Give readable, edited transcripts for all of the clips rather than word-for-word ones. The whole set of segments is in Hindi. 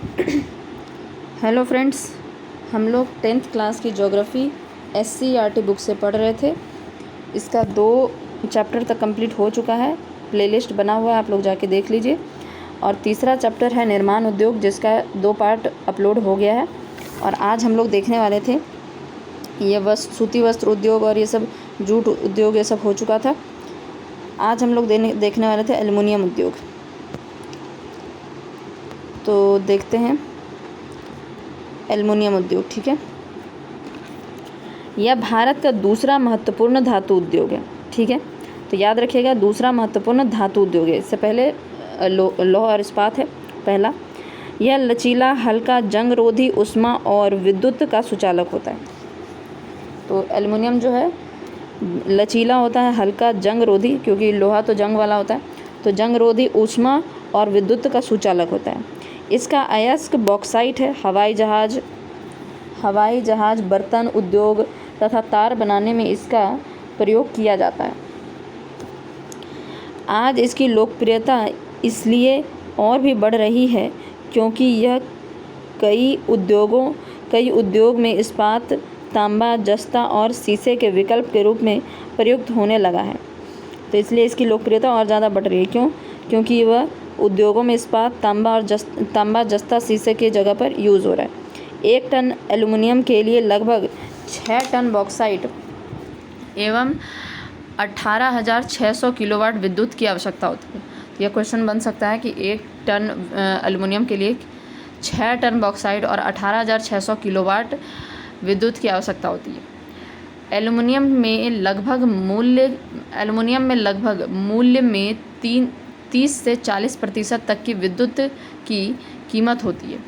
हेलो फ्रेंड्स, हम लोग 10th क्लास की ज्योग्राफी SCERT बुक से पढ़ रहे थे। इसका 2 चैप्टर तक कंप्लीट हो चुका है। प्लेलिस्ट बना हुआ है, आप लोग जाके देख लीजिए। और तीसरा चैप्टर है निर्माण उद्योग, जिसका 2 पार्ट अपलोड हो गया है। और आज हम लोग देखने वाले थे ये सूती वस्त्र उद्योग और ये सब जूट उद्योग, ये सब हो चुका था। आज हम लोग देखने वाले थे एल्युमिनियम उद्योग। तो देखते हैं एल्युमिनियम उद्योग। ठीक है, यह भारत का दूसरा महत्वपूर्ण धातु उद्योग है। ठीक है, तो याद रखिएगा, दूसरा महत्वपूर्ण धातु उद्योग है। इससे पहले लौह और इस्पात है पहला। यह लचीला, हल्का, जंगरोधी, ऊष्मा और विद्युत का सुचालक होता है। तो एल्युमिनियम जो है लचीला होता है, हल्का, जंगरोधी, क्योंकि लोहा तो जंग वाला होता है, तो जंगरोधी, ऊष्मा और विद्युत का सुचालक होता है। इसका अयस्क बॉक्साइट है। हवाई जहाज, बर्तन उद्योग तथा तार बनाने में इसका प्रयोग किया जाता है। आज इसकी लोकप्रियता इसलिए और भी बढ़ रही है क्योंकि यह कई उद्योग में इस्पात, तांबा, जस्ता और शीशे के विकल्प के रूप में प्रयुक्त होने लगा है। तो इसलिए इसकी लोकप्रियता और ज़्यादा बढ़ रही है। क्यों? क्योंकि वह उद्योगों में इस्पात, तांबा, जस्ता, शीशे की जगह पर यूज़ हो रहा है। 1 टन एल्युमिनियम के लिए लगभग 6 टन बॉक्साइट एवं 18,600 किलोवाट विद्युत की आवश्यकता होती है। तो यह क्वेश्चन बन सकता है कि 1 टन एल्युमिनियम के लिए 6 टन बॉक्साइट और 18,600 किलोवाट विद्युत की आवश्यकता होती है। एल्युमिनियम में लगभग मूल्य में 30 से 40% तक की विद्युत की कीमत होती है।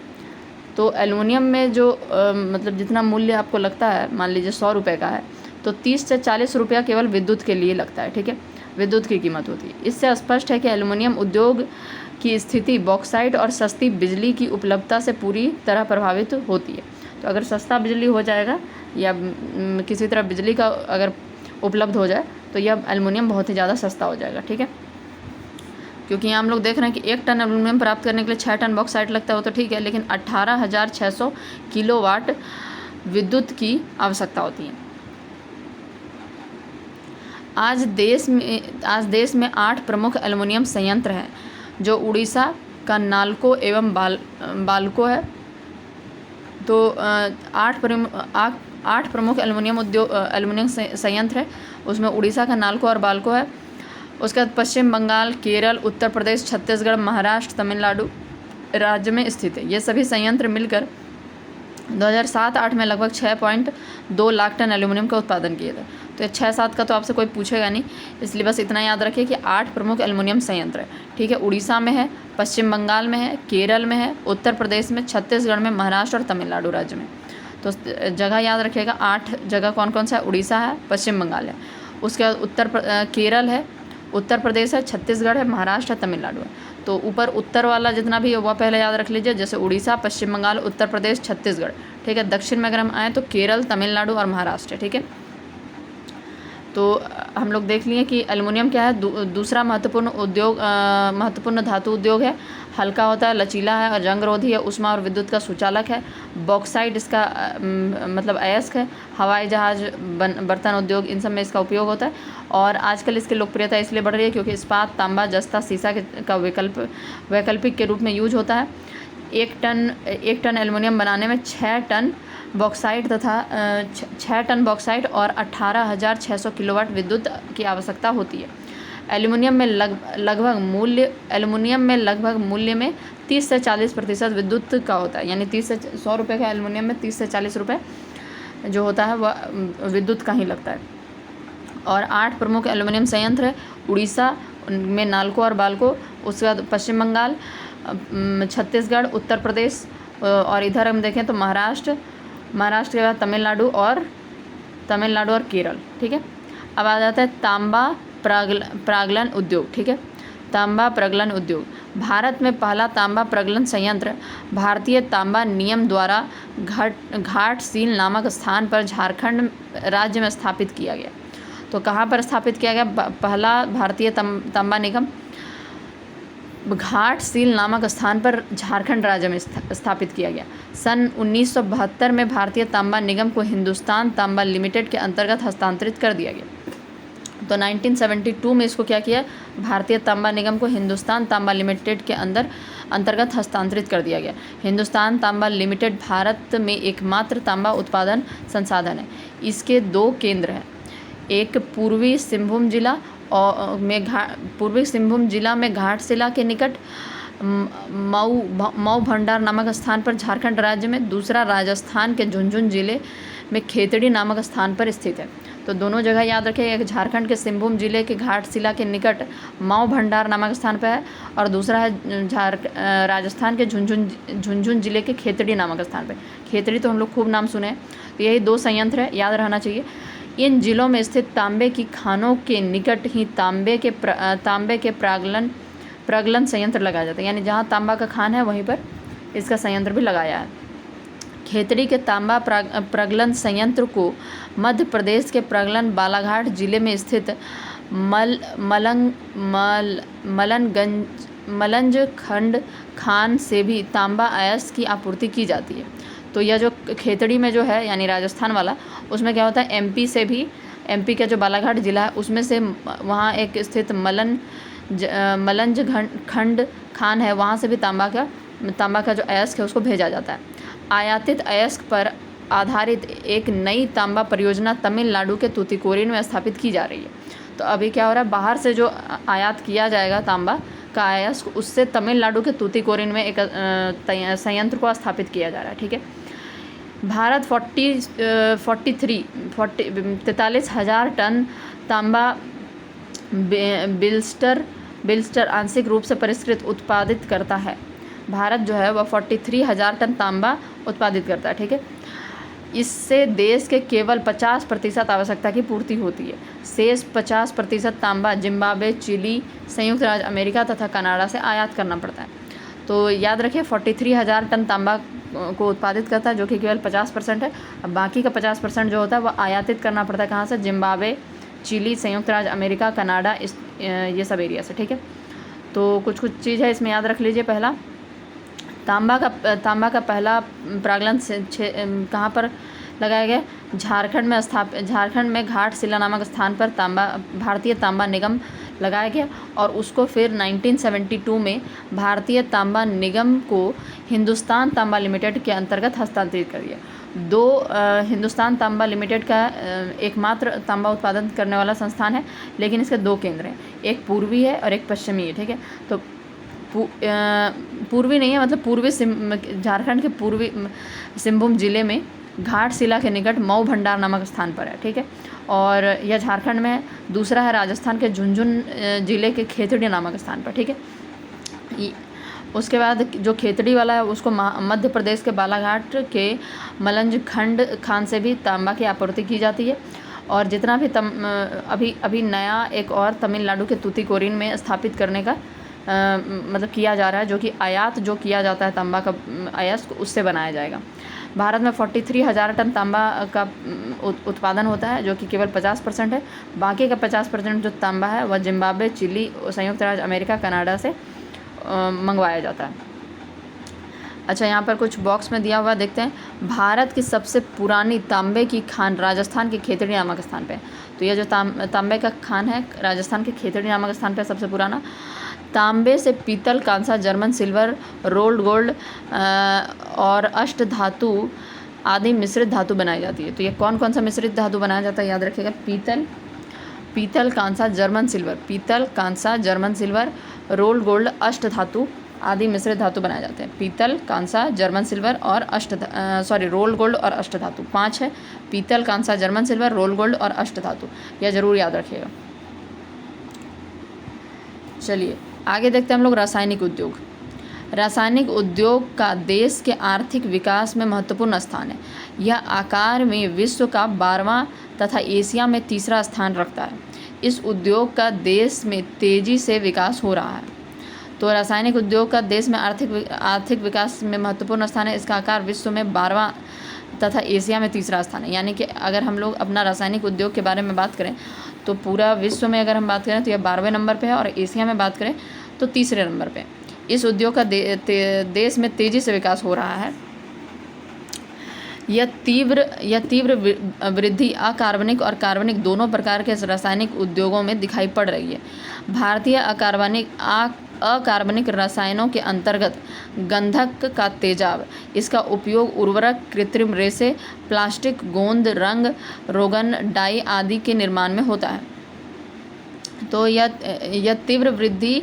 तो एल्युमिनियम में जो मतलब जितना मूल्य आपको लगता है, मान लीजिए 100 रुपये का है, तो 30 से 40 रुपया केवल विद्युत के लिए लगता है। ठीक है, विद्युत की कीमत होती है। इससे स्पष्ट है कि एल्युमिनियम उद्योग की स्थिति बॉक्साइट और सस्ती बिजली की उपलब्धता से पूरी तरह प्रभावित होती है। तो अगर सस्ता बिजली हो जाएगा या किसी तरह बिजली का अगर उपलब्ध हो जाए तो यह एल्युमिनियम बहुत ही ज़्यादा सस्ता हो जाएगा। ठीक है, क्योंकि यहाँ हम लोग देख रहे हैं कि 1 टन एल्युमिनियम प्राप्त करने के लिए 6 टन बॉक्साइट लगता है, वो तो ठीक है, लेकिन 18,600 किलोवाट विद्युत की आवश्यकता होती है। आज देश में 8 प्रमुख एल्युमिनियम संयंत्र हैं, जो उड़ीसा का नालको एवं बाल्को है। तो 8 प्रमुख एल्युमिनियम संयंत्र है, उसमें उड़ीसा का नालको और बाल्को है। उसके बाद पश्चिम बंगाल, केरल, उत्तर प्रदेश, छत्तीसगढ़, महाराष्ट्र, तमिलनाडु राज्य में स्थित है। ये सभी संयंत्र मिलकर 2007-08 में लगभग 6.2 लाख टन एल्युमिनियम का उत्पादन किए थे। तो 6-7 का तो आपसे कोई पूछेगा नहीं, इसलिए बस इतना याद रखिए कि 8 प्रमुख एल्युमिनियम संयंत्र है। ठीक है, उड़ीसा में है, पश्चिम बंगाल में है, केरल में है, उत्तर प्रदेश में, छत्तीसगढ़ में, महाराष्ट्र और तमिलनाडु राज्य में। तो जगह याद रखिएगा, 8 जगह कौन कौन सा है? उड़ीसा है, पश्चिम बंगाल है, उसके बाद केरल है, उत्तर प्रदेश है, छत्तीसगढ़ है, महाराष्ट्र है, तमिलनाडु है। तो ऊपर उत्तर वाला जितना भी है वह पहले याद रख लीजिए, जैसे उड़ीसा, पश्चिम बंगाल, उत्तर प्रदेश, छत्तीसगढ़। ठीक है, दक्षिण में अगर हम आएँ तो केरल, तमिलनाडु और महाराष्ट्र है। ठीक है, तो हम लोग देख लिए कि एल्युमिनियम क्या है, दूसरा महत्वपूर्ण धातु उद्योग है। हल्का होता है, लचीला है और जंगरोधी है, ऊष्मा और विद्युत का सुचालक है। बॉक्साइट इसका मतलब अयस्क है। हवाई जहाज, बर्तन उद्योग, इन सब में इसका उपयोग होता है। और आजकल इसकी लोकप्रियता इसलिए बढ़ रही है क्योंकि इस्पात, तांबा, जस्ता, शीशा का वैकल्पिक के रूप में यूज होता है। 1 टन एल्युमिनियम बनाने में 6 टन बॉक्साइट और 18,600 किलोवाट विद्युत की आवश्यकता होती है। एल्युमिनियम में लगभग मूल्य में 30 से 40% विद्युत का होता है, यानी 100 रुपये का एल्युमिनियम में 30 से 40 रुपये जो होता है वह विद्युत का ही लगता है। और 8 प्रमुख एल्युमिनियम संयंत्र है। उड़ीसा में नालको और बाल्को, उसके बाद पश्चिम बंगाल, छत्तीसगढ़, उत्तर प्रदेश, और इधर हम देखें तो महाराष्ट्र के बाद तमिलनाडु और केरल। ठीक है, अब आ जाता है तांबा प्रागलन उद्योग। ठीक है, तांबा प्रगलन उद्योग। भारत में पहला तांबा प्रगलन संयंत्र भारतीय तांबा निगम द्वारा घाटशील नामक स्थान पर झारखंड राज्य में स्थापित किया गया। तो कहाँ पर स्थापित किया गया पहला भारतीय तांबा निगम? घाटशील नामक स्थान पर झारखंड राज्य में स्थापित किया गया। सन 1972 में भारतीय तांबा निगम को हिंदुस्तान तांबा लिमिटेड के अंतर्गत हस्तांतरित कर दिया गया। तो 1972 में इसको क्या किया, भारतीय तांबा निगम को हिंदुस्तान तांबा लिमिटेड के अंतर्गत हस्तांतरित कर दिया गया। हिंदुस्तान तांबा लिमिटेड भारत में एकमात्र तांबा उत्पादन संसाधन है। इसके 2 केंद्र हैं, एक पूर्वी सिंहभूम जिला में घाटशिला के निकट मऊ भंडार नामक स्थान पर झारखंड राज्य में, दूसरा राजस्थान के झुंझुनू जिले में खेतड़ी नामक स्थान पर स्थित है। तो दोनों जगह याद रखें, एक झारखंड के सिंहभूम जिले के घाटशिला के निकट मऊ भंडार नामक स्थान पर है और दूसरा है राजस्थान के झुंझुनू जिले के खेतड़ी नामक स्थान पर। खेतड़ी तो हम लोग खूब नाम सुने हैं। तो यही 2 संयंत्र है, याद रहना चाहिए। इन जिलों में स्थित तांबे की खानों के निकट ही तांबे के प्रगलन संयंत्र लगाया जाता है, यानी जहाँ तांबा का खान है वहीं पर इसका संयंत्र भी लगाया है। खेतड़ी के तांबा प्रगलन संयंत्र को मध्य प्रदेश के प्रगलन बालाघाट जिले में स्थित मलंज खंड खान से भी तांबा अयस्क की आपूर्ति की जाती है। तो यह जो खेतड़ी में जो है यानी राजस्थान वाला, उसमें क्या होता है, एमपी का जो बालाघाट जिला है उसमें से वहाँ एक स्थित मलंज खंड खान है, वहाँ से भी तांबा का जो अयस्क है उसको भेजा जाता है। आयातित अयस्क पर आधारित एक नई तांबा परियोजना तमिलनाडु के तूतीकोरिन में स्थापित की जा रही है। तो अभी क्या हो रहा है, बाहर से जो आयात किया जाएगा तांबा का अयस्क, उससे तमिलनाडु के तूतीकोरिन में एक संयंत्र को स्थापित किया जा रहा है। ठीक है, भारत 43,000 टन तांबा बिल्स्टर आंशिक रूप से परिष्कृत उत्पादित करता है। भारत जो है वह 43,000 टन तांबा उत्पादित करता है। ठीक है, इससे देश के केवल 50% आवश्यकता की पूर्ति होती है। शेष 50% तांबा जिम्बाब्वे, चिली, संयुक्त राज्य अमेरिका तथा कनाडा से आयात करना पड़ता है। तो याद रखिए 43,000 टन तांबा को उत्पादित करता है, जो कि केवल 50% है। अब बाकी का 50% जो होता है वह आयातित करना पड़ता है। कहाँ से? जिम्बाब्वे, चिली, संयुक्त राज्य अमेरिका, कनाडा, ये सब एरिया से। ठीक है, तो कुछ चीज़ है इसमें याद रख लीजिए। पहला, तांबा का पहला प्रागलन कहाँ पर लगाया गया? झारखंड में घाटशिला नामक स्थान पर भारतीय तांबा निगम लगाया गया और उसको फिर 1972 में भारतीय तांबा निगम को हिंदुस्तान तांबा लिमिटेड के अंतर्गत हस्तांतरित कर दिया। हिंदुस्तान तांबा लिमिटेड का एकमात्र तांबा उत्पादन करने वाला संस्थान है, लेकिन इसके 2 केंद्र हैं, एक पूर्वी है और एक पश्चिमी है। ठीक है, तो पूर्वी नहीं है, मतलब झारखंड के पूर्वी सिंहभूम जिले में घाटशिला के निकट मऊ भंडार नामक स्थान पर है। ठीक है, और यह झारखंड में है। दूसरा है राजस्थान के झुंझुनू जिले के खेतड़ी नामक स्थान पर। ठीक है, उसके बाद जो खेतड़ी वाला है उसको मध्य प्रदेश के बालाघाट के मलंज खंड खान से भी तांबा की आपूर्ति की जाती है। और जितना भी अभी नया एक और तमिलनाडु के तूतीकोरिन में स्थापित करने का मतलब किया जा रहा है, जो कि आयात जो किया जाता है तांबा का अयस्क, उससे बनाया जाएगा। भारत में 43,000 टन तांबा का उत्पादन होता है, जो कि केवल 50% है। बाकी का 50% जो तांबा है वह जिम्बाब्वे, चिली, संयुक्त राज्य अमेरिका, कनाडा से मंगवाया जाता है। अच्छा, यहाँ पर कुछ बॉक्स में दिया हुआ देखते हैं। भारत की सबसे पुरानी तांबे की खान राजस्थान के खेतड़ी नामक स्थान पे है। तो यह जो तांबे का खान है राजस्थान के खेतड़ी नामक स्थान पे सबसे पुराना। तांबे से पीतल, कांसा, जर्मन सिल्वर, रोल्ड गोल्ड और अष्ट धातु आदि मिश्रित धातु बनाई जाती है। तो ये कौन कौन सा मिश्रित धातु बनाया जाता है याद रखिएगा। पीतल, कांसा, जर्मन सिल्वर, पीतल, कांसा, जर्मन सिल्वर, रोल्ड गोल्ड, अष्ट धातु आदि मिश्रित धातु बनाए जाते हैं। पीतल, कांसा, जर्मन सिल्वर और रोल्ड गोल्ड और अष्ट धातु 5 है। पीतल, कांसा, जर्मन सिल्वर, रोल्ड गोल्ड और अष्ट धातु, यह जरूर याद रखिएगा। चलिए आगे देखते हैं हम लोग रासायनिक उद्योग। रासायनिक उद्योग का देश के आर्थिक विकास में महत्वपूर्ण स्थान है। यह आकार में विश्व का 12वां तथा एशिया में 3रा स्थान रखता है। इस उद्योग का देश में तेजी से विकास हो रहा है। तो रासायनिक उद्योग का देश में आर्थिक विकास में महत्वपूर्ण स्थान है। इसका आकार विश्व में 12वां तथा एशिया में 3रा स्थान है। यानी कि अगर हम लोग अपना रासायनिक उद्योग के बारे में बात करें तो पूरा विश्व में अगर हम बात करें तो यह 12वें नंबर पे है और एशिया में बात करें तो 3रे नंबर पे। इस उद्योग का देश में तेज़ी से विकास हो रहा है। यह तीव्र वृद्धि अकार्बनिक और कार्बनिक दोनों प्रकार के रासायनिक उद्योगों में दिखाई पड़ रही है। भारतीय अकार्बनिक रसायनों के अंतर्गत गंधक का तेजाब, इसका उपयोग उर्वरक, कृत्रिम रेसे, प्लास्टिक, गोंद, रंग रोगन, डाई आदि के निर्माण में होता है। तो यह तीव्र वृद्धि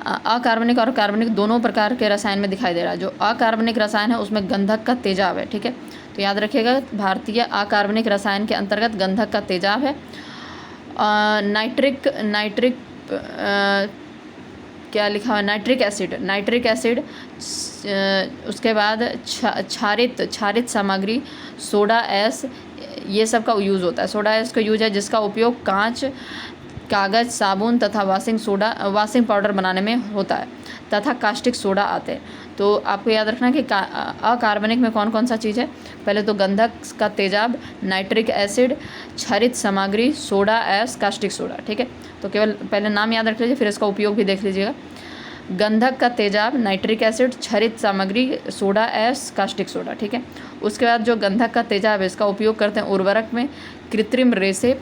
अकार्बनिक और कार्बनिक दोनों प्रकार के रसायन में दिखाई दे रहा है। जो अकार्बनिक रसायन है उसमें गंधक का तेजाब है, ठीक है। तो याद रखिएगा, भारतीय अकार्बनिक रसायन के अंतर्गत गंधक का तेजाब है। नाइट्रिक क्या लिखा हुआ है, नाइट्रिक एसिड, उसके बाद क्षारित सामग्री, सोडा एस, ये सब का यूज़ होता है। सोडा एस का यूज है जिसका उपयोग कांच, कागज़, साबुन तथा वाशिंग पाउडर बनाने में होता है, तथा कास्टिक सोडा आते हैं। तो आपको याद रखना कि अकार्बनिक में कौन कौन सा चीज़ है। पहले तो गंधक का तेजाब, नाइट्रिक एसिड, क्षारित सामग्री, सोडा एस, कास्टिक सोडा, ठीक है। तो केवल पहले नाम याद रख लीजिए, फिर इसका उपयोग भी देख लीजिएगा। गंधक का तेजाब, नाइट्रिक एसिड, क्षारित सामग्री, सोडा एस, कास्टिक सोडा, ठीक है। उसके बाद जो गंधक का तेजाब है इसका उपयोग करते हैं उर्वरक में, कृत्रिम रेसे,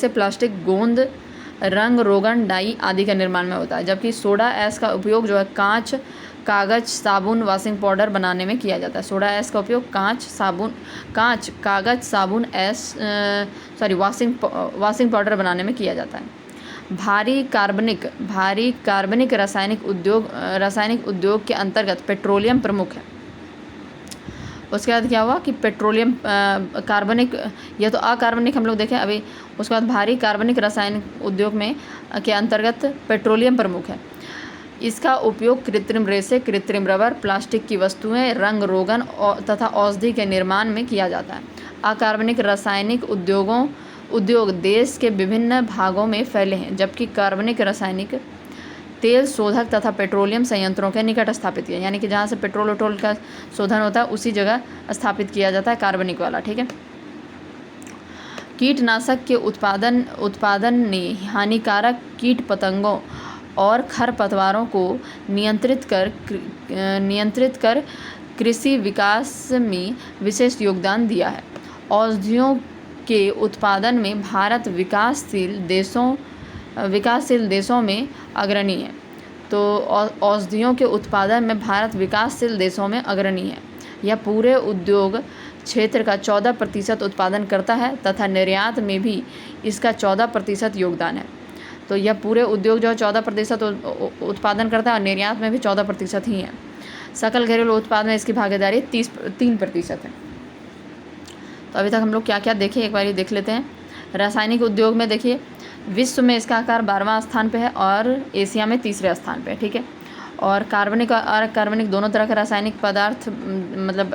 प्लास्टिक, गोंद, रंग रोगन, डाई आदि का निर्माण में होता है। जबकि सोडा एस का उपयोग जो है कांच, कागज, साबुन, वाशिंग पाउडर बनाने में किया जाता है। सोडा एस का उपयोग कांच, कागज, साबुन वाशिंग पाउडर बनाने में किया जाता है। भारी कार्बनिक रासायनिक उद्योग के अंतर्गत पेट्रोलियम प्रमुख है। उसके बाद क्या हुआ कि पेट्रोलियम कार्बनिक, यह तो अकार्बनिक हम लोग देखें अभी। उसके बाद भारी कार्बनिक रासायनिक उद्योग में के अंतर्गत पेट्रोलियम प्रमुख है। इसका उपयोग कृत्रिम रेसे, कृत्रिम रबर, प्लास्टिक की वस्तुएं, रंग रोगन तथा औषधि के निर्माण में किया जाता है। अकार्बनिक रासायनिक उद्योग देश के विभिन्न भागों में फैले हैं, जबकि कार्बनिक रासायनिक तेल शोधक तथा पेट्रोलियम संयंत्रों के निकट स्थापित किया, यानी कि जहाँ से पेट्रोल का शोधन होता है उसी जगह स्थापित किया जाता है कार्बनिक वाला, ठीक है। कीटनाशक के उत्पादन ने हानिकारक कीट पतंगों और खरपतवारों को नियंत्रित कर कृषि विकास में विशेष योगदान दिया है। औषधियों के उत्पादन में भारत विकासशील देशों में अग्रणी है। तो औषधियों के उत्पादन में भारत विकासशील देशों में अग्रणी है। यह पूरे उद्योग क्षेत्र का 14% उत्पादन करता है तथा निर्यात में भी इसका 14% योगदान है। तो यह पूरे उद्योग जो 14% उत्पादन करता है और निर्यात में भी 14% ही है। सकल घरेलू उत्पाद में इसकी भागीदारी 3% है। तो अभी तक हम लोग क्या क्या देखे एक बार देख लेते हैं। रासायनिक उद्योग में देखिए, विश्व में इसका आकार 12वां स्थान पे है और एशिया में 3रे स्थान पे है, ठीक है। और कार्बनिक और अकार्बनिक दोनों तरह का रासायनिक पदार्थ मतलब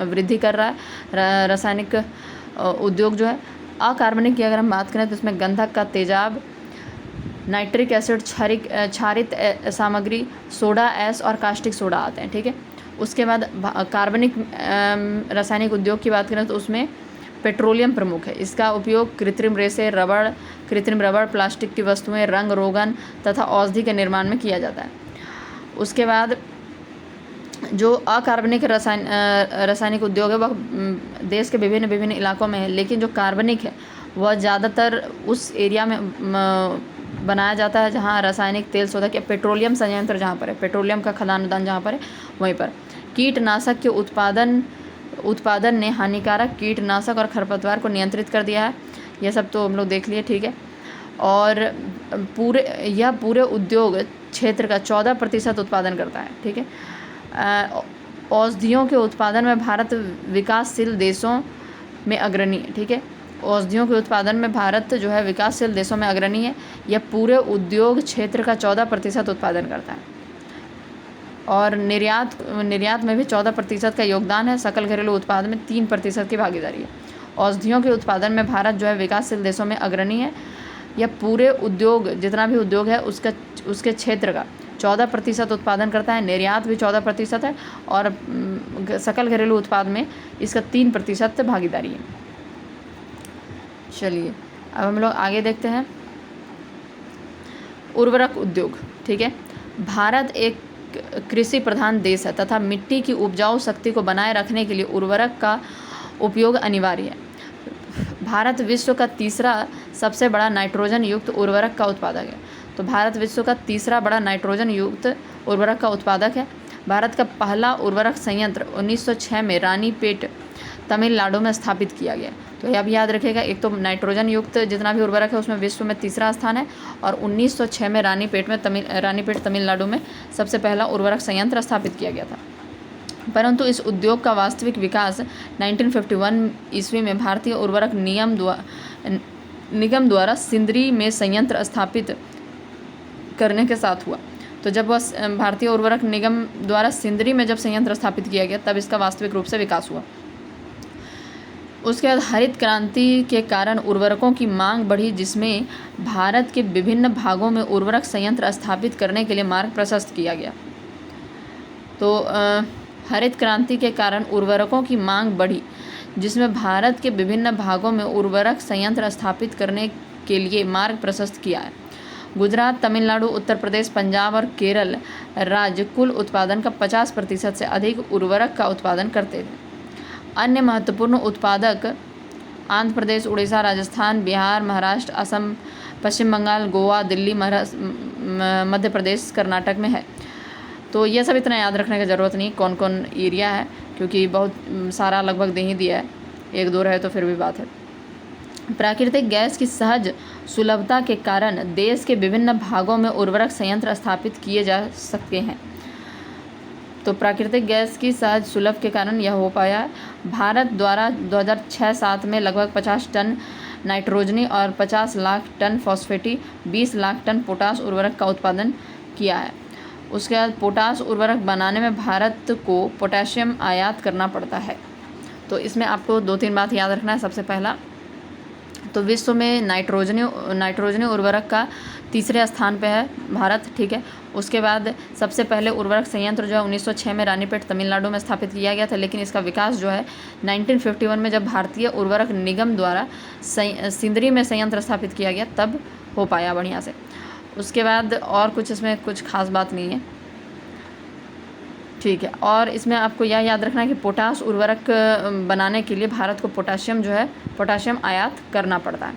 वृद्धि कर रहा है रासायनिक उद्योग जो है। अकार्बनिक की अगर हम बात करें तो इसमें गंधक का तेजाब, नाइट्रिक एसिड, क्षारित सामग्री, सोडा एस और कास्टिक सोडा आते हैं, ठीक है। उसके बाद कार्बनिक रासायनिक उद्योग की बात करें तो उसमें पेट्रोलियम प्रमुख है। इसका उपयोग कृत्रिम रेसे, कृत्रिम रबड़, प्लास्टिक की वस्तुएं, रंग रोगन तथा औषधि के निर्माण में किया जाता है। उसके बाद जो अकार्बनिक रासायनिक उद्योग है वह देश के विभिन्न इलाकों में है, लेकिन जो कार्बनिक है वह ज़्यादातर उस एरिया में बनाया जाता है जहाँ रासायनिक तेल शोधक या पेट्रोलियम संयंत्र जहाँ पर है, पेट्रोलियम का खदान जहाँ पर है वहीं पर। कीटनाशक के उत्पादन ने हानिकारक कीटनाशक और खरपतवार को नियंत्रित कर दिया है। यह सब तो हम लोग देख लिए, ठीक है। और पूरे उद्योग क्षेत्र का 14% उत्पादन करता है, ठीक है। औषधियों के उत्पादन में भारत विकासशील देशों में अग्रणी है, ठीक है। औषधियों के उत्पादन में भारत जो है विकासशील देशों में अग्रणी है। यह पूरे उद्योग क्षेत्र का 14% उत्पादन करता है और निर्यात में भी 14% का योगदान है। सकल घरेलू उत्पाद में 3% की भागीदारी है। औषधियों के उत्पादन में भारत जो है विकासशील देशों में अग्रणी है। यह पूरे उद्योग जितना भी उद्योग है उसके क्षेत्र का 14% उत्पादन करता है। निर्यात भी 14% है और सकल घरेलू उत्पाद में इसका 3% भागीदारी है। चलिए अब हम लोग आगे देखते हैं उर्वरक उद्योग, ठीक है। भारत एक कृषि प्रधान देश है तथा मिट्टी की उपजाऊ शक्ति को बनाए रखने के लिए उर्वरक का उपयोग अनिवार्य है। भारत विश्व का तीसरा सबसे बड़ा नाइट्रोजन युक्त उर्वरक का उत्पादक है। तो भारत विश्व का तीसरा बड़ा नाइट्रोजन युक्त उर्वरक का उत्पादक है। भारत का पहला उर्वरक संयंत्र 1906 में रानीपेट तमिलनाडु में स्थापित किया गया। तो ये आप याद रखिएगा, एक तो नाइट्रोजन युक्त जितना भी उर्वरक है उसमें विश्व में तीसरा स्थान है, और 1906 में रानीपेट तमिलनाडु में सबसे पहला उर्वरक संयंत्र स्थापित किया गया था। परंतु इस उद्योग का वास्तविक विकास 1951 ईस्वी में भारतीय उर्वरक निगम द्वारा सिंदरी में संयंत्र स्थापित करने के साथ हुआ। तो जब वह भारतीय उर्वरक निगम द्वारा सिंदरी में जब संयंत्र स्थापित किया गया तब इसका वास्तविक रूप से विकास हुआ। उसके बाद हरित क्रांति के कारण उर्वरकों की मांग बढ़ी, जिसमें भारत के विभिन्न भागों में उर्वरक संयंत्र स्थापित करने के लिए मार्ग प्रशस्त किया गया। तो हरित क्रांति के कारण उर्वरकों की मांग बढ़ी, जिसमें भारत के विभिन्न भागों में उर्वरक संयंत्र स्थापित करने के लिए मार्ग प्रशस्त किया है। गुजरात, तमिलनाडु, उत्तर प्रदेश, पंजाब और केरल राज्य कुल उत्पादन का 50% से अधिक उर्वरक का उत्पादन करते थे। अन्य महत्वपूर्ण उत्पादक आंध्र प्रदेश, उड़ीसा, राजस्थान, बिहार, महाराष्ट्र, असम, पश्चिम बंगाल, गोवा, दिल्ली, मध्य प्रदेश, कर्नाटक में है। तो ये सब इतना याद रखने की ज़रूरत नहीं कौन कौन एरिया है, क्योंकि बहुत सारा लगभग दे ही दिया है, एक दो रहे तो फिर भी बात है। प्राकृतिक गैस की सहज सुलभता के कारण देश के विभिन्न भागों में उर्वरक संयंत्र स्थापित किए जा सकते हैं। तो प्राकृतिक गैस की सहज सुलभ के कारण यह हो पाया है। भारत द्वारा 2006-07 में लगभग 50 टन नाइट्रोजनी और 50 लाख टन फॉस्फेटी, 20 लाख टन पोटास उर्वरक का उत्पादन किया है। उसके बाद पोटास उर्वरक बनाने में भारत को पोटेशियम आयात करना पड़ता है। तो इसमें आपको 2-3 बात याद रखना है। सबसे पहला तो विश्व में नाइट्रोजनी उर्वरक का तीसरे स्थान पे है भारत, ठीक है। उसके बाद सबसे पहले उर्वरक संयंत्र जो है 1906 में रानीपेट तमिलनाडु में स्थापित किया गया था, लेकिन इसका विकास जो है 1951 में जब भारतीय उर्वरक निगम द्वारा सिंदरी में संयंत्र स्थापित किया गया तब हो पाया बढ़िया से। उसके बाद और कुछ इसमें कुछ खास बात नहीं है, ठीक है। और इसमें आपको यह याद रखना है कि पोटास उर्वरक बनाने के लिए भारत को पोटाशियम आयात करना पड़ता है,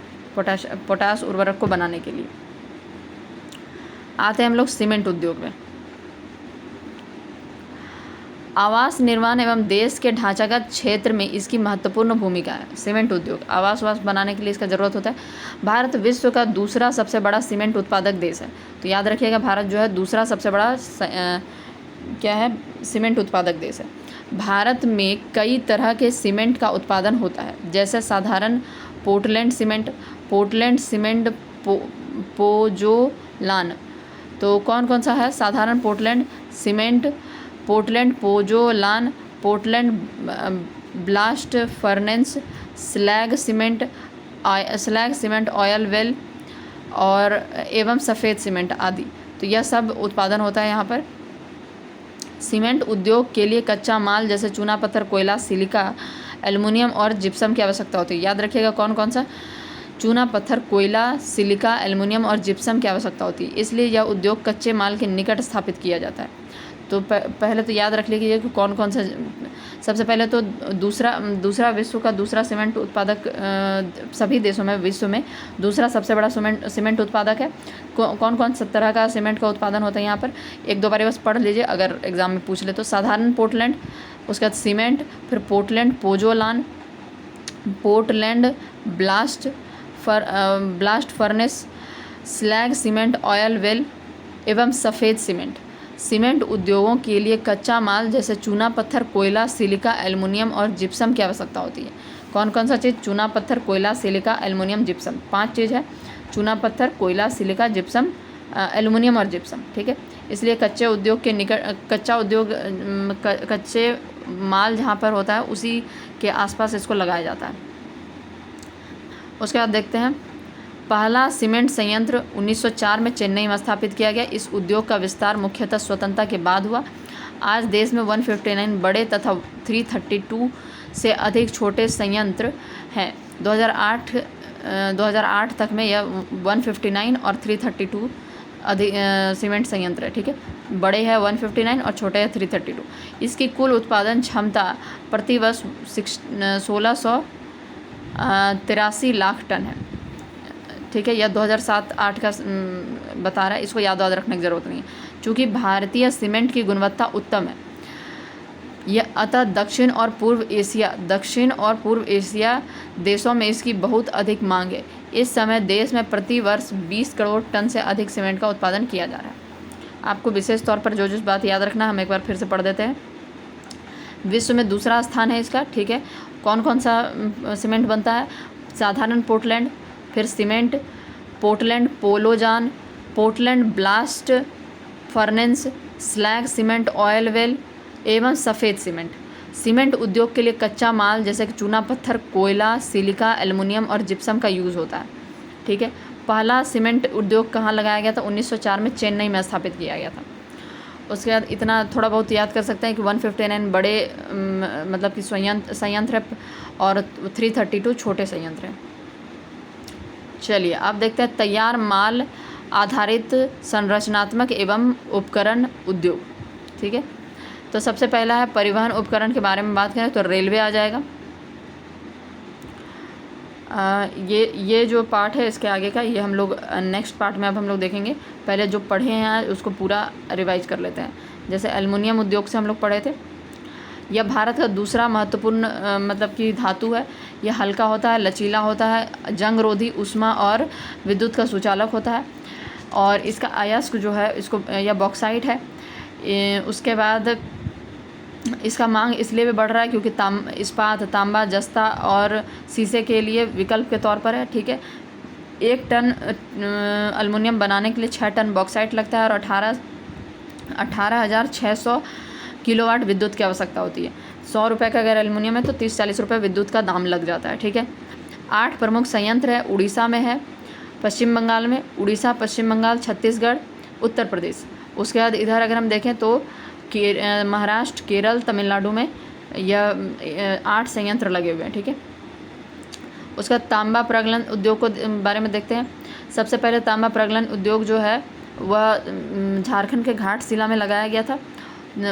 पोटास उर्वरक को बनाने के लिए। आते हैं हम लोग सीमेंट उद्योग में। आवास निर्माण एवं देश के ढांचागत क्षेत्र में इसकी महत्वपूर्ण भूमिका है। सीमेंट उद्योग आवास बनाने के लिए इसका ज़रूरत होता है। भारत विश्व का दूसरा सबसे बड़ा सीमेंट उत्पादक देश है। तो याद रखिएगा, भारत जो है दूसरा सबसे बड़ा सीमेंट उत्पादक देश है। भारत में कई तरह के सीमेंट का उत्पादन होता है, जैसे साधारण पोर्टलैंड सीमेंट, पोजोलान। तो कौन कौन सा है? साधारण Portland cement, Portland pozzolan, Portland blast furnace, slag cement, oil well और एवं सफ़ेद सीमेंट आदि। तो यह सब उत्पादन होता है यहाँ पर। सीमेंट उद्योग के लिए कच्चा माल जैसे चूना पत्थर, कोयला, सिलिका, एल्युमिनियम और जिप्सम की आवश्यकता होती है। याद रखिएगा कौन कौन सा? चूना पत्थर, कोयला, सिलिका, एल्युमिनियम और जिप्सम की आवश्यकता होती है। इसलिए यह उद्योग कच्चे माल के निकट स्थापित किया जाता है। तो पहले तो याद रख लीजिए कि कौन कौन सा। सबसे पहले तो दूसरा विश्व का दूसरा सीमेंट उत्पादक, सभी देशों में विश्व में दूसरा सबसे बड़ा सीमेंट उत्पादक है। कौन कौन सा तरह का सीमेंट का उत्पादन होता है यहाँ पर? एक दो बार बस पढ़ लीजिए अगर एग्जाम में पूछ ले तो। साधारण पोर्टलैंड, उसके बाद सीमेंट, फिर Portland pozzolan, Portland blast furnace, slag cement, oil well एवं सफ़ेद सीमेंट। सीमेंट उद्योगों के लिए कच्चा माल जैसे चूना पत्थर, कोयला, सिलिका, एल्युमिनियम और जिप्सम की आवश्यकता होती है। कौन कौन सा चीज़? चूना पत्थर, कोयला, सिलिका, एल्युमिनियम, जिप्सम। 5 चीज़ है: चूना पत्थर, कोयला, सिलिका, जिप्सम, एल्युमिनियम और जिप्सम, ठीक है। इसलिए कच्चे माल जहाँ पर होता है उसी के आसपास इसको लगाया जाता है। उसके बाद देखते हैं, पहला सीमेंट संयंत्र 1904 में चेन्नई में स्थापित किया गया। इस उद्योग का विस्तार मुख्यतः स्वतंत्रता के बाद हुआ। आज देश में 159 बड़े तथा 332 से अधिक छोटे संयंत्र हैं। 2008 तक में यह 159 और 332 अधिक सीमेंट संयंत्र है, ठीक है। बड़े हैं 159 और छोटे हैं 332। इसकी कुल उत्पादन क्षमता प्रति वर्ष 1683 लाख टन है, ठीक है। यह 2007-8 का बता रहा है, इसको याद रखने की ज़रूरत नहीं है। चूँकि भारतीय सीमेंट की गुणवत्ता उत्तम है, यह अतः दक्षिण और पूर्व एशिया देशों में इसकी बहुत अधिक मांग है। इस समय देश में प्रति वर्ष 20 करोड़ टन से अधिक सीमेंट का उत्पादन किया जा रहा है। आपको विशेष तौर पर जो बात याद रखना है, हम एक बार फिर से पढ़ देते हैं। विश्व में दूसरा स्थान है इसका, ठीक है। कौन कौन सा सीमेंट बनता है? साधारण पोर्टलैंड, फिर cement Portland pozzolan, Portland blast furnace, slag cement, oil well एवं सफ़ेद सीमेंट। सीमेंट उद्योग के लिए कच्चा माल जैसे कि चूना पत्थर, कोयला, सिलिका, एल्युमिनियम और जिप्सम का यूज़ होता है, ठीक है। पहला सीमेंट उद्योग कहाँ लगाया गया था? 1904 में चेन्नई में स्थापित किया गया था। उसके बाद इतना थोड़ा बहुत याद कर सकते हैं कि 159 बड़े मतलब कि संयंत्र है और 332 छोटे संयंत्र हैं। चलिए अब देखते हैं तैयार माल आधारित संरचनात्मक एवं उपकरण उद्योग, ठीक है। तो सबसे पहला है परिवहन उपकरण के बारे में बात करें तो रेलवे आ जाएगा। ये जो पार्ट है इसके आगे का, ये हम लोग नेक्स्ट पार्ट में अब हम लोग देखेंगे। पहले जो पढ़े हैं उसको पूरा रिवाइज कर लेते हैं। जैसे एल्युमिनियम उद्योग से हम लोग पढ़े थे। यह भारत का दूसरा महत्वपूर्ण मतलब कि धातु है। यह हल्का होता है, लचीला होता है, जंग रोधी, ऊष्मा और विद्युत का सुचालक होता है। और इसका अयस्क जो है इसको यह बॉक्साइट है। उसके बाद इसका मांग इसलिए भी बढ़ रहा है क्योंकि इस्पात, तांबा, जस्ता और शीशे के लिए विकल्प के तौर पर है, ठीक है। 1 टन एल्युमिनियम बनाने के लिए 6 टन बॉक्साइट लगता है और 18,600 किलोवाट विद्युत की आवश्यकता होती है। 100 रुपये का अगर एल्युमिनियम है तो 30-40 रुपये विद्युत का दाम लग जाता है, ठीक है। 8 प्रमुख संयंत्र है। उड़ीसा में है, पश्चिम बंगाल में, उड़ीसा, पश्चिम बंगाल, छत्तीसगढ़, उत्तर प्रदेश। उसके बाद इधर अगर हम देखें तो महाराष्ट्र, केरल, तमिलनाडु में यह 8 संयंत्र लगे हुए हैं, ठीक है। उसका तांबा प्रगलन उद्योग को बारे में देखते हैं। सबसे पहले तांबा प्रगलन उद्योग जो है वह झारखंड के घाटशिला में लगाया गया था,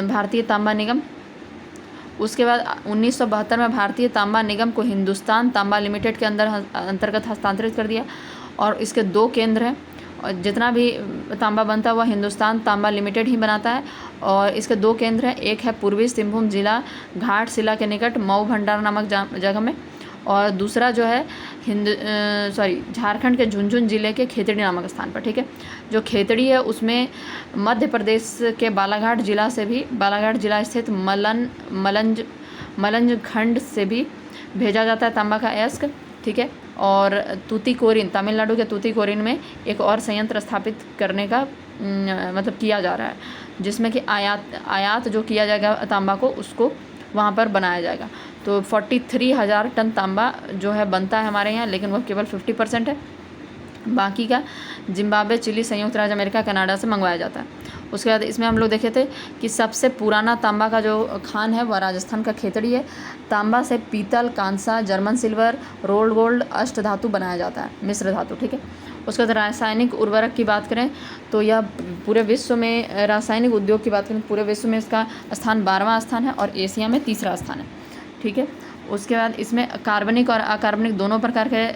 भारतीय तांबा निगम। उसके बाद 1972 में भारतीय तांबा निगम को हिंदुस्तान तांबा लिमिटेड के अंतर्गत हस्तांतरित कर दिया और इसके 2 केंद्र हैं। और जितना भी तांबा बनता है वह हिंदुस्तान तांबा लिमिटेड ही बनाता है और इसके 2 केंद्र हैं। एक है पूर्वी सिंहभूम जिला घाटशिला के निकट मऊ भंडार नामक जगह में, और दूसरा जो है झारखंड के झुंझुनू जिले के खेतड़ी नामक स्थान पर, ठीक है। जो खेतड़ी है उसमें मध्य प्रदेश के बालाघाट जिला स्थित मलंज खंड से भी भेजा जाता है तांबा का अयस्क, ठीक है। और तूतीकोरिन, तमिलनाडु के तूतीकोरिन में एक और संयंत्र स्थापित करने का मतलब किया जा रहा है, जिसमें कि आयात जो किया जाएगा तांबा को उसको वहाँ पर बनाया जाएगा। तो 43,000 टन तांबा जो है बनता है हमारे यहाँ, लेकिन वह केवल 50% है। बाकी का जिम्बाब्वे, चिली, संयुक्त राज्य अमेरिका, कनाडा से मंगवाया जाता है। उसके बाद इसमें हम लोग देखे थे कि सबसे पुराना तांबा का जो खान है वह राजस्थान का खेतड़ी है। तांबा से पीतल, कांसा, जर्मन सिल्वर, रोल्ड गोल्ड, अष्ट धातु बनाया जाता है, मिश्र धातु, ठीक है। उसके बाद रासायनिक उर्वरक की बात करें तो यह पूरे विश्व में, रासायनिक उद्योग की बात करें पूरे विश्व में इसका स्थान 12वां स्थान है और एशिया में 3रा स्थान है, ठीक है। उसके बाद इसमें कार्बनिक और अकार्बनिक दोनों प्रकार के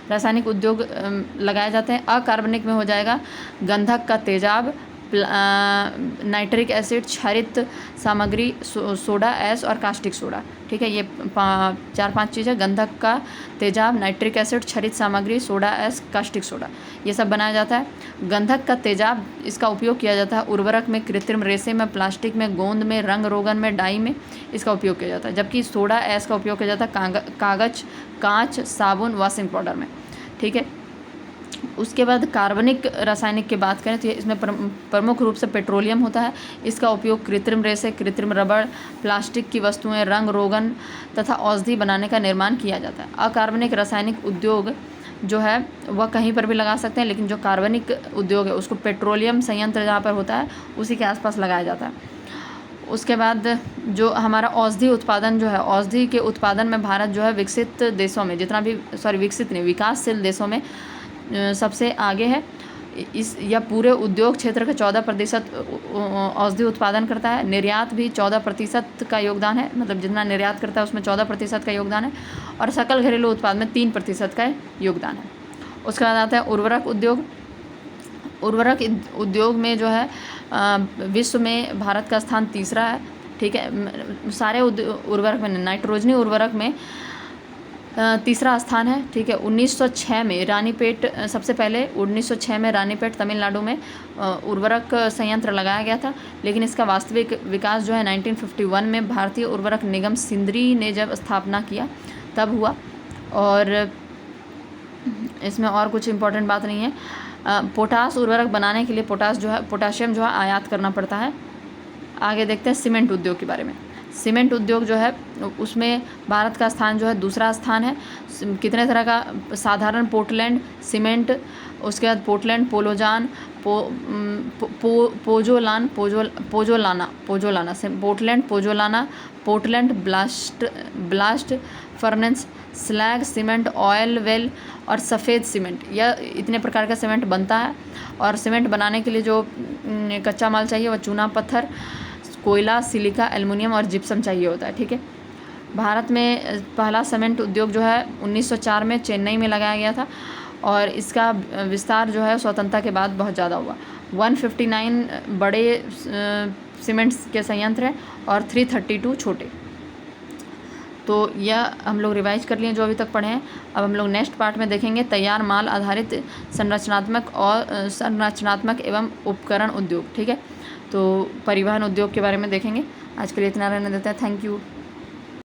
रासायनिक उद्योग लगाए जाते हैं। अकार्बनिक में हो जाएगा गंधक का तेजाब, नाइट्रिक एसिड, क्षारित सामग्री, सोडा ऐश और कास्टिक सोडा, ठीक है। ये 4-5 चीज़ है। गंधक का तेजाब, नाइट्रिक एसिड, क्षारित सामग्री, सोडा ऐश, कास्टिक सोडा, ये सब बनाया जाता है। गंधक का तेजाब इसका उपयोग किया जाता है उर्वरक में, कृत्रिम रेशे में, प्लास्टिक में, गोंद में, रंग रोगन में, डाई में इसका उपयोग किया जाता है। जबकि सोडा ऐश का उपयोग किया जाता है कागज, कांच, साबुन, वॉशिंग पाउडर में, ठीक है। उसके बाद कार्बनिक रासायनिक की बात करें तो इसमें प्रमुख रूप से पेट्रोलियम होता है। इसका उपयोग कृत्रिम रेशे, कृत्रिम रबड़, प्लास्टिक की वस्तुएं, रंग रोगन तथा औषधि बनाने का निर्माण किया जाता है। अकार्बनिक रासायनिक उद्योग जो है वह कहीं पर भी लगा सकते हैं, लेकिन जो कार्बनिक उद्योग है उसको पेट्रोलियम संयंत्र जहाँ पर होता है उसी के आसपास लगाया जाता है। उसके बाद जो हमारा औषधि उत्पादन जो है, औषधि के उत्पादन में भारत जो है विकसित देशों में विकसित नहीं, विकासशील देशों में सबसे आगे है। इस या पूरे उद्योग क्षेत्र का 14% औषधि उत्पादन करता है। निर्यात भी 14% का योगदान है, मतलब जितना निर्यात करता है उसमें 14% का योगदान है। और सकल घरेलू उत्पाद में 3% का योगदान है। उसके बाद आता है उर्वरक उद्योग। उर्वरक उद्योग में जो है विश्व में भारत का स्थान तीसरा है, ठीक है। सारे उर्वरक में, नाइट्रोजनी उर्वरक में तीसरा स्थान है, ठीक है। 1906 में रानीपेट, सबसे पहले 1906 में रानीपेट तमिलनाडु में उर्वरक संयंत्र लगाया गया था, लेकिन इसका वास्तविक विकास जो है 1951 में भारतीय उर्वरक निगम सिंदरी ने जब स्थापना किया तब हुआ। और इसमें और कुछ इम्पोर्टेंट बात नहीं है। पोटास उर्वरक बनाने के लिए पोटाशियम जो है आयात करना पड़ता है। आगे देखते हैं सीमेंट उद्योग के बारे में। सीमेंट उद्योग जो है उसमें भारत का स्थान जो है दूसरा स्थान है। कितने तरह का, साधारण पोर्टलैंड सीमेंट, उसके बाद Portland pozzolan, Portland pozzolana, Portland blast furnace, slag cement, oil well और सफ़ेद सीमेंट। यह इतने प्रकार का सीमेंट बनता है। और सीमेंट बनाने के लिए जो कच्चा माल चाहिए वह चूना पत्थर, कोयला, सिलिका, एल्युमिनियम और जिप्सम चाहिए होता है, ठीक है। भारत में पहला सीमेंट उद्योग जो है 1904 में चेन्नई में लगाया गया था, और इसका विस्तार जो है स्वतंत्रता के बाद बहुत ज़्यादा हुआ। 159 बड़े सीमेंट्स के संयंत्र हैं और 332 छोटे। तो यह हम लोग रिवाइज कर लिए जो अभी तक पढ़े हैं। अब हम लोग नेक्स्ट पार्ट में देखेंगे तैयार माल आधारित संरचनात्मक एवं उपकरण उद्योग, ठीक है। तो परिवहन उद्योग के बारे में देखेंगे। आज के लिए इतना रहने देते हैं। Thank you.